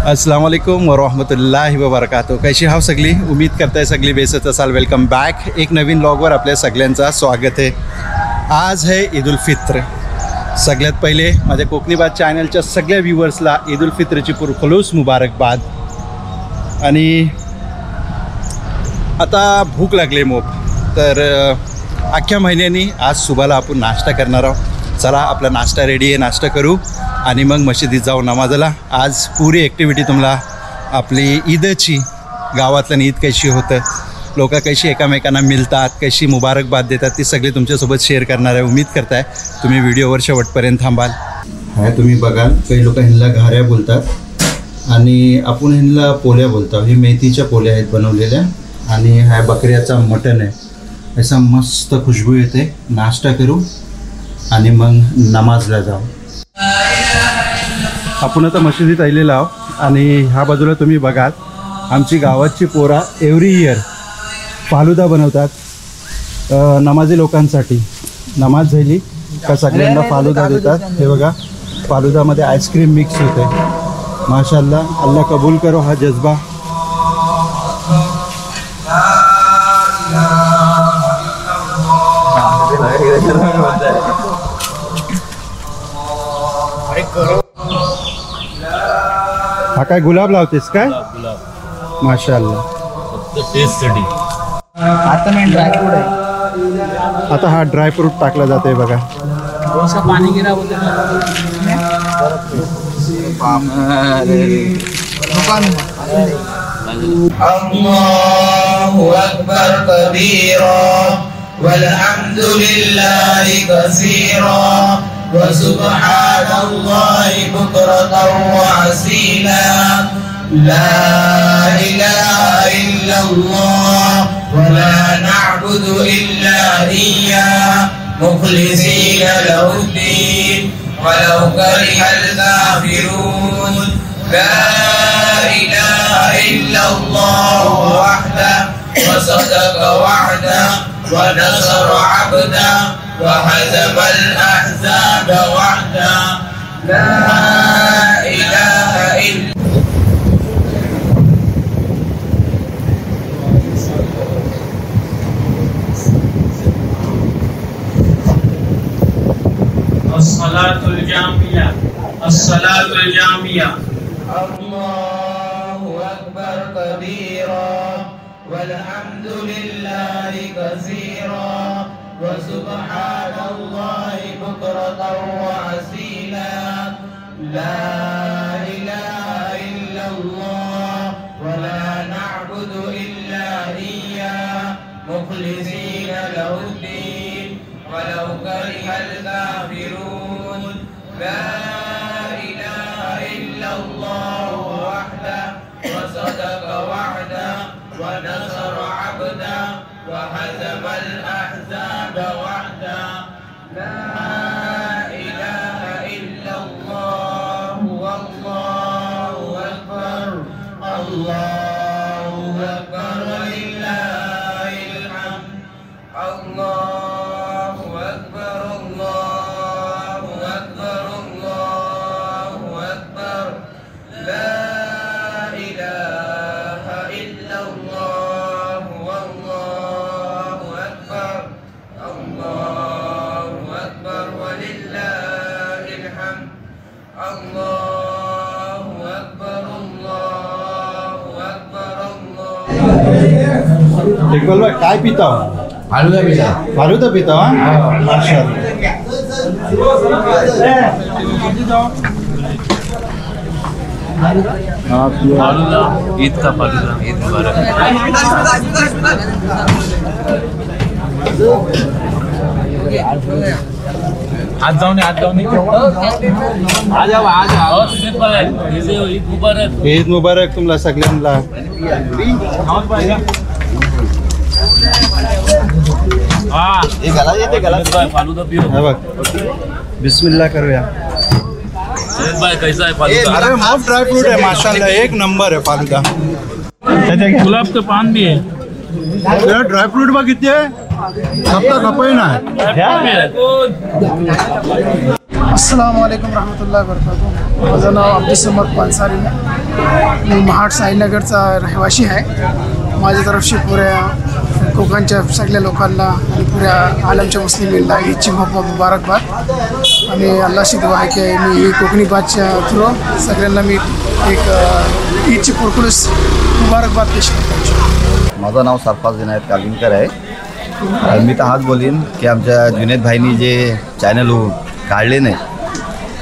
अस्सलाम वालेकुम वरहमतुल्लाहि वबरकातुह. कशी हाव सगळी? उम्मीद करताय सगळी बेसत असाल. Welcome back. एक नवीन व्लॉगवर आपल्या सगळ्यांचा स्वागत आहे. आज है ईद उल फित्र. सगळ्यात पहिले माझ्या कोकणीबाद चॅनलच्या सगळ्या व्ह्यूवर्सला ईद उल फित्रची पुरखुलूस मुबारकबाद. आणि आता भूक लागली मोप, तर अख्ख्या महिन्यानी आज सुबाला आपण नाश्ता करणार आहोत. चला आपला नाश्ता रेडी आहे, नाश्ता करू आणि मग मशिदीत जाऊ नमाजला. आज पुरी ॲक्टिव्हिटी तुम्हाला आपली ईदची, गावातलं ईद कशी होतं, लोक कशी एकमेकांना मिळतात, कशी मुबारकबाद देतात, ती सगळी तुमच्यासोबत शेअर करणार आहे. उम्मीद करताय तुम्ही व्हिडिओवर शेवटपर्यंत थांबाल. हा तुम्ही बघाल, काही लोक ह्यांना घाऱ्या बोलतात आणि आपण ह्यांना पोळ्या बोलतो. ही मेथीच्या पोळ्या आहेत बनवलेल्या आणि हा बकऱ्याचा मटण आहे. असा मस्त खुशबू येते. नाश्ता करू आणि मग नमाजला जाऊ. आपण आता मशिदीत आलेलो आहोत आणि ह्या बाजूला तुम्ही बघाल, आमची गावाची पोरा एव्हरी इयर फालुदा बनवतात नमाजी लोकांसाठी. नमाज झाली का सगळ्यांना फालुदा देतात. हे बघा, फालुदामध्ये आईस्क्रीम मिक्स होते. माशाअल्लाह, अल्लाह कबूल करो हा जज्बा. हा काय गुलाब लावतेस काय? माशाअल्लाह. आता मैं ड्रायफ्रूट आहे. आता हा ड्रायफ्रूट टाकला जाते बघा. थोडासा पाणी गिरा बोलते. अल्लाहु अकबर कबीरा वल्हम्दुलिल्लाहि कसीरा वसुब्हानल्लाहि बुक्रतन वअसीला. ला इलाहा इल्लल्लाह वला नअबुदु इल्ला इय्याहु मुखलिसीना लहुद्दीन वलौ करिहल काफिरून. ला इलाहा इल्लल्लाह वहदहु वसदक़ वअदहु वनसर अबदहु وهزم الأحزاب وحده. لا إله إلا الصلاة الجامية. الصلاة الجامية. الله أكبر كبيرا والحمد لله كثيرا وسبحان الله بكرة وأصيلا. لا إله إلا الله ولا نعبد إلا إياه مخلصين له الدين ولو كره الكافرون. لا إله إلا الله وحده وصدق وعده ونصر عبده وهزم الأحزاب وحده. لا إله إلا الله والله أكبر. الله أكبر ولله الحمد. الله أكبر الله أكبر الله أكبر. لا إله إلا الله والله أكبر. الله أكبر ولله الحمد. الله أكبر الله أكبر الله. इक्बाल भाई काय पिता? फालुदा पिता. फालुदा पिता? माशाअल्लाह. फालुदा, ईद का फालुदा, ईद मुबारक. हाथ जाऊन आ जाओ. ईद मुबारक. ईद मुबारक तुम्हाला सगळ्यांना. फालुदा पिओ. हे बघ, बिस्मिल्लाह करूया. कैसा है फालुदा? अरे मस्त ड्राई फ्रूट है माशाल्लाह, एक नंबर है फालुदा. गुलाब के पान भी है. ड्राई फ्रूट बघ किती आहे. खपता खपाई ना. अस्सलाम वालेकुम रहमतुल्लाहि व बरकातुहू. माझं नाव अब्दुल समद पानसारी आहे. मी महाड साईनगरचा रहिवासी आहे. माझ्या तरफशी पुऱ्या कोकणच्या सगळ्या लोकांना आणि पुऱ्या आलमच्या मुस्लिमींना ईदची मुबारकबाद. आणि अल्लाहशी दुआ आहे की मी ही कोकणी बातच्या थ्रू सगळ्यांना मी एक ईदची पुरकुलूस मुबारकबाद पेश करतो. माझं नाव सरफराज विनायक कागिनकर आहे. मी तर हाच बोलीन की आमच्या जुनेद भाईनी जे चॅनल काढले नाही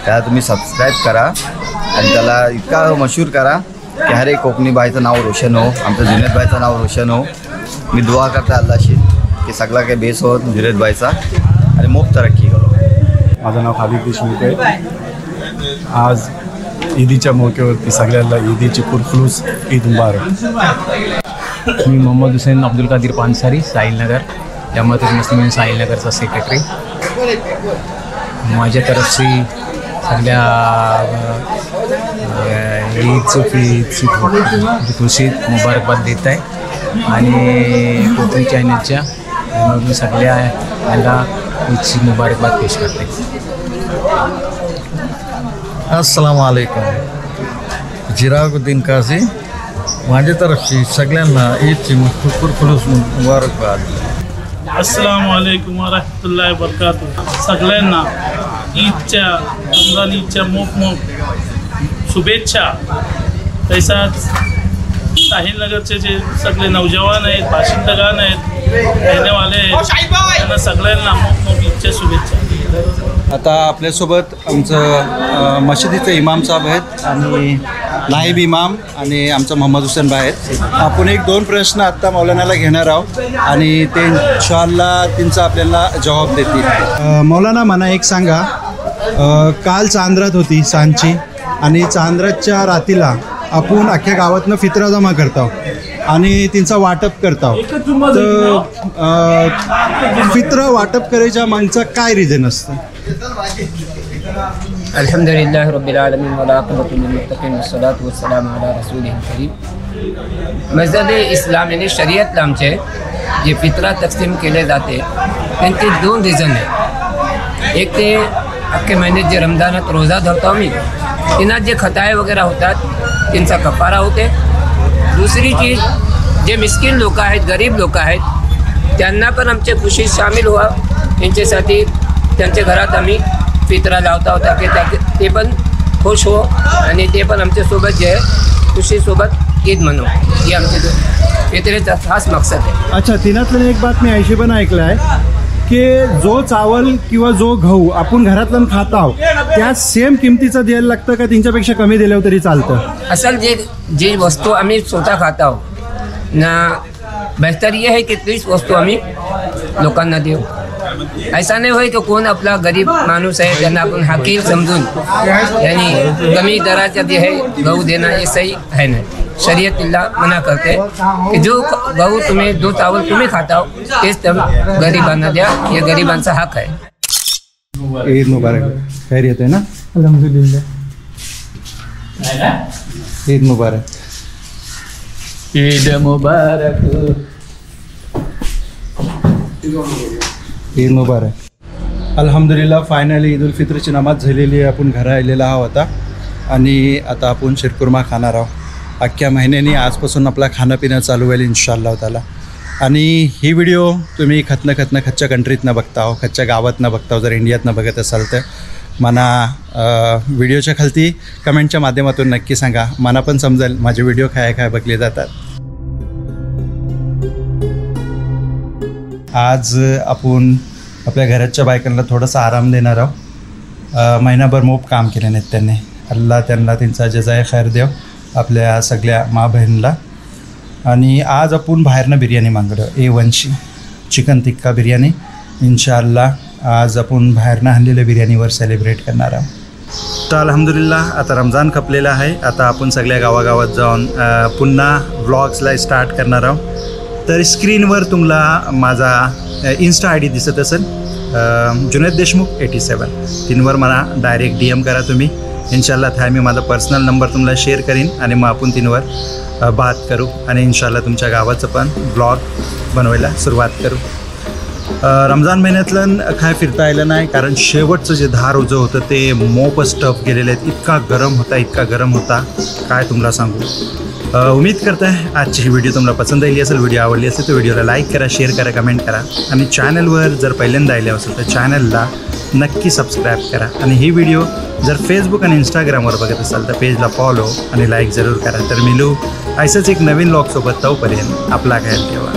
त्याला तुम्ही सबस्क्राईब करा आणि त्याला इतका मशहूर करा की हर एक कोकणी बाईचं नाव रोशन हो, आमचं जुनेद भाईचं नाव रोशन हो. मी दुआ करता अल्लाहशी की सगळा काही बेस हो जुनेद भाईचा आणि मोप तरक्की करो. माझं नाव खालिद देशमुख आहे. आज ईदीच्या मौक्यावरती सगळ्यांना ईदीची पुरखुलूस ईद मुबारक. मी मोहम्मद हुसेन अब्दुल कादिर पानसारी साहिलनगर जमात मुस्लिमीन साहिलनगरचा सेक्रेटरी. माझ्या तरफशी सगळ्या ईदची खुशीत मुबारकबाद देत आहे आणि कोकणी चॅनलच्या मी सगळ्या याला ईदची मुबारकबाद पेश करते. अस्सलाम वालेकुम. जिरागुद्दीन काझी. माझ्या तरफशी सगळ्यांना ईदची पुरखुलूस मुबारकबाद. अस्सलाम वालेकुम व रहमतुल्लाहि व बरकातुहू. सगळ्यांना ईदच्या रमजान ईदच्या मोप शुभेच्छा. तसाच साहिलनगरचे जे सगळे नौजवान आहेत, बाशिंदगान आहेत, रहनेवाले आहेत, त्यांना सगळ्यांना मोप ईदच्या शुभेच्छा. आता आपल्यासोबत आमचं मशिदीचे इमाम साहेब आहेत आणि नाईब इमाम आणि आमचा मोहम्मद हुसेन भाई आहेत. आपण 1-2 प्रश्न आत्ता मौलानाला घेणार आहोत आणि ते इन्शाअल्लाह त्यांचा आपल्याला जबाब देतील. मौलाना मला एक सांगा, काल चांद्रात होती सांजची आणि चांद्राच्या रातीला आपण अख्ख्या गावातनं फित्रा जमा करतो आणि त्यांचा वाटप करतो. तर फित्रा वाटप करायच्या मागचा काय रिझन असतं? अल्हम्दुलिल्लाह रब्बिल आलमीन वला अक़िबतुल मुत्तक़ीन वस्सलातु वस्सलामु अला रसूलिल करीम. मजहब इस्लाम यानी शरीयतला आमचे जे फित्रा तकसीम केले जाते त्यांचे 2 रिझन आहे. एक ते अख्खे महिन्यात जे रमजानात रोजा धरतो आम्ही त्यांना जे खताय वगैरे होतात त्यांचा कफारा होते. दुसरी चीज जे मिस्किन लोक आहेत, गरीब लोक आहेत, त्यांना पण आमच्या खुशीत सामील व्हा यांच्यासाठी त्यांच्या घरात आम्ही फित्रा लावता होता की ते पण खुश हो आणि ते पण आमच्यासोबत जे आहे खुशीसोबत ईद मनवू. ही आमची फित्रेचा खास मकसद आहे. अच्छा, तिनातलं एक बात मी ऐशी पण ऐकलं आहे की जो चावल किंवा जो गहू आपण घरातलं खात आहोत त्या सेम किमतीचं द्यायला लागतं का त्यांच्यापेक्षा कमी दिलं तरी चालतं? असल जी वस्तू आम्ही स्वतः खाता हो ना, बेहतर ये है की तीच वस्तू आम्ही लोकांना देऊ. ऐसा नाही होय की कोण आपला गरीब माणूस आहे त्यांना आपण हकीर समजून यानी कमी दराचा जे आहे गहू देना ये सही है नहीं. शरीयत अल्लाह मना करते कि जो गहू तुम्ही जो चावल तुम्ही खाता हो तेच तुम गरिबांना द्या. ये गरिबांचा हक आहे. ईद मुबारक. खैरियत आहे ना? अल्हम्दुलिल्लाह. ईद मुबारक. ईद मुबारक. ईद मुबारक. अल्हम्दुलिल्लाह फायनली ईद उल फित्रची नमाज झालेली आहे. आपण घरा आलेला आहोत आता आणि आता आपण शिरकुर्मा खाणार आहोत. अख्ख्या महिन्याने आजपासून आपला खाणं पिणं चालू होईल इन्शाअल्लाह ताला. आणि ही व्हिडिओ तुम्ही खच्च्या कंट्रीतनं बघता हो, खच्च्या गावातनं बघता हो. जर इंडियातनं बघत असाल तर मला व्हिडिओच्या खालती कमेंटच्या माध्यमातून नक्की सांगा. मला पण समजेल माझे व्हिडिओ काय बघले जातात. आज आपण आपल्या घराच्या बायकांना थोडासा आराम देणार आहोत. महिनाभर मोप काम केले नाहीत त्यांनी. अल्लाह त्यांना त्यांचा जजाय खैर देव आपल्या सगळ्या मा बहिणीला. आणि आज आपण बाहेरनं बिर्याणी मागवलं A1ची चिकन टिक्का बिर्याणी. इन्शाअल्लाह आज आपण बाहेरनं आणलेल्या बिर्याणीवर सेलिब्रेट करणार आहोत. तर अल्हम्दुलिल्लाह आता रमजान खपलेलं आहे. आता आपण सगळ्या गावागावात जाऊन पुन्हा व्लॉग्सला स्टार्ट करणार आहोत. तर स्क्रीनवर तुम्हाला माझा इन्स्टा ID दिसत असेल, जुनेद देशमुख 87. तिनवर मला डायरेक्ट DM करा तुम्ही. इन्शाअल्लाह था मी माझा पर्सनल नंबर तुम्हाला शेअर करीन आणि मग आपण तिनवर बात करू आणि इन्शाअल्लाह तुमच्या गावाचं पण ब्लॉग बनवायला सुरुवात करू. रमजान महिन्यातलं काय फिरता आलं नाही, कारण शेवटचं जे धार जो होतं ते मोप स्टफ गेलेले आहेत. इतका गरम होता काय तुम्हाला सांगू. उम्मीद करता है आजची ही व्हिडिओ तुम्हाला पसंत आली असेल. व्हिडिओ आवडली असेल तर व्हिडिओला लाईक करा, शेअर करा, कमेंट करा आणि चॅनलवर जर पहिल्यांदा आले असेल तर चॅनलला नक्की सबस्क्राईब करा. आणि ही व्हिडिओ जर फेसबुक आणि इंस्टाग्रामवर बघत असाल तर पेजला फॉलो आणि लाईक जरूर करा. तर मिळू असंच एक नवीन व्लॉगसोबत. तोपर्यंत आपला ख्याल ठेवा.